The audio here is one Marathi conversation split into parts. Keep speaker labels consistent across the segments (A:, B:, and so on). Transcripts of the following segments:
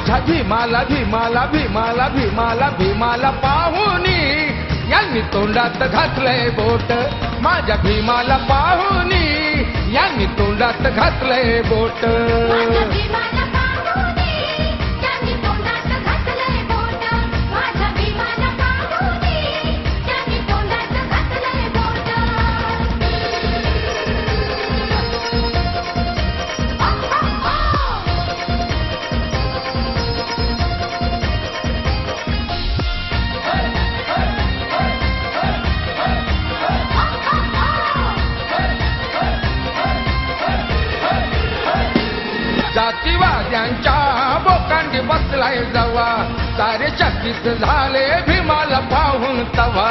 A: माझ्या भीमाला भीमाला भीमाला भीमाला भीमाला पाहुनी यांनी तोंडात घातलंय बोट माझ्या भीमाला पाहुनी यांनी तोंडात घातलंय बोट जातीवाद्यांच्या बोकांडी बसलाय जवा सारे चकित झाले भीमाला पाहून तवा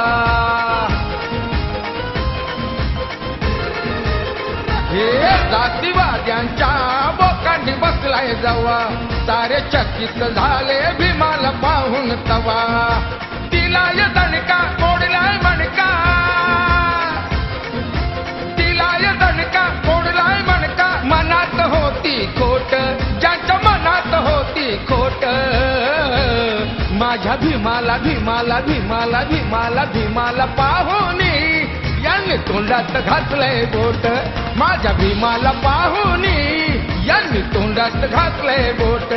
A: हे जातीवाद्यांच्या बोकांडी बसलाय जवा सारे चकित झाले भीमाला पाहून तवा तिला दणका मोडलाय मणका तिला दणका मोडलाय मणका मनात होती खोट ज्याच्या मनात होती खोट माझ्या भीमाला भीमाला भीमाला भीमाला भीमाला पाहुनी यांनी तोंडात घातलंय बोट माझ्या भीमाला पाहुनी यांनी तोंडात घातलंय बोट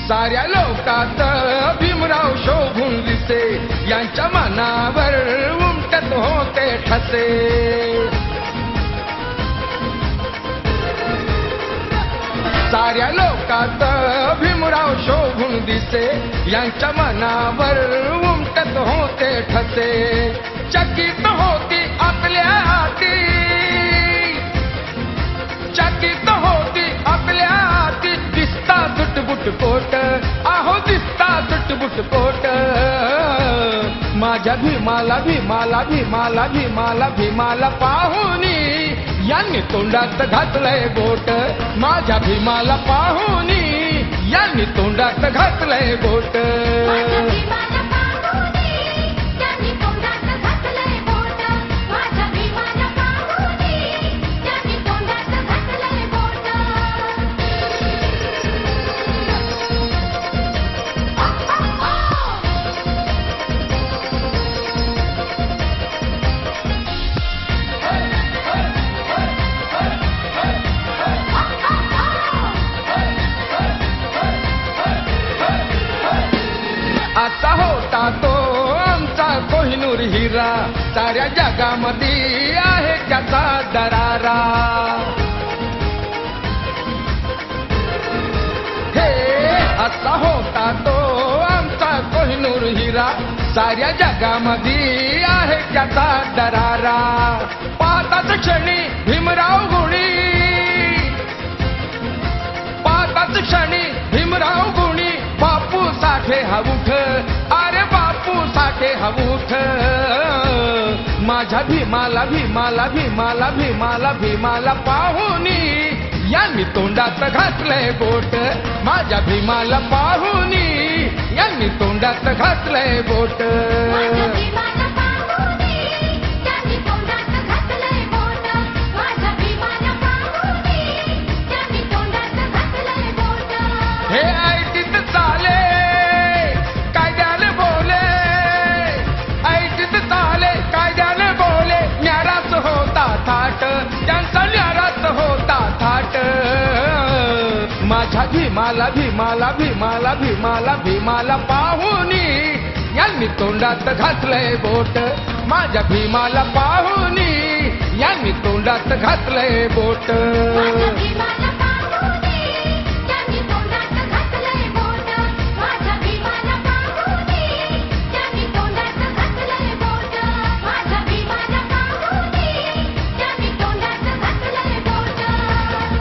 A: साऱ्या लोकात भीमराव शोभून दिसे यांच्या मनावर उमटत होते ठसे साऱ्या लोकात भीमराव शोभून दिसे यांच्या मनावर उमटत होते ठसे चकित होती आपल्या हाती चकित होती आपल्या हाती दिसता सुटबुट पोट आहो दिसता सुटबुट पोट माझ्या भीमाला भीमाला भीमाला भीमाला भीमाला पाहुनी यांनी तोंडात घातलंय बोट माझ्या भीमाला पाहुनी यांनी तोंडात घातलंय बोट आता होता तो आमचा कोहिनूर हिरा साऱ्या जगामध्ये आहे त्याचा दरारा हे आता होता तो आमचा कोहिनूर हिरा साऱ्या जगामध्ये आहे त्याचा दरारा पाहताच क्षणी भीमराव गुणी पाहताच क्षणी भीमराव गुणी बापू साठे हवूठ अरे बापू साठे हवूठ माझ्या भीमाला भीमाला भीमाला भीमाला भीमाला पाहुनी यांनी तोंडात घातलंय बोट माझ्या भीमाला पाहुनी यांनी तोंडात घातलंय बोट हे ऐटीत चाले कायद्याने बोले ऐटीत चाले कायद्याने बोले न्याराच होता थाट त्यांचा न्याराच होता थाट माझ्या भीमाला भीमाला भीमाला भीमाला भीमाला पाहुनी यांनी तोंडात घातलंय बोट माझ्या भीमाला पाहुनी यांनी तोंडात घातलंय बोट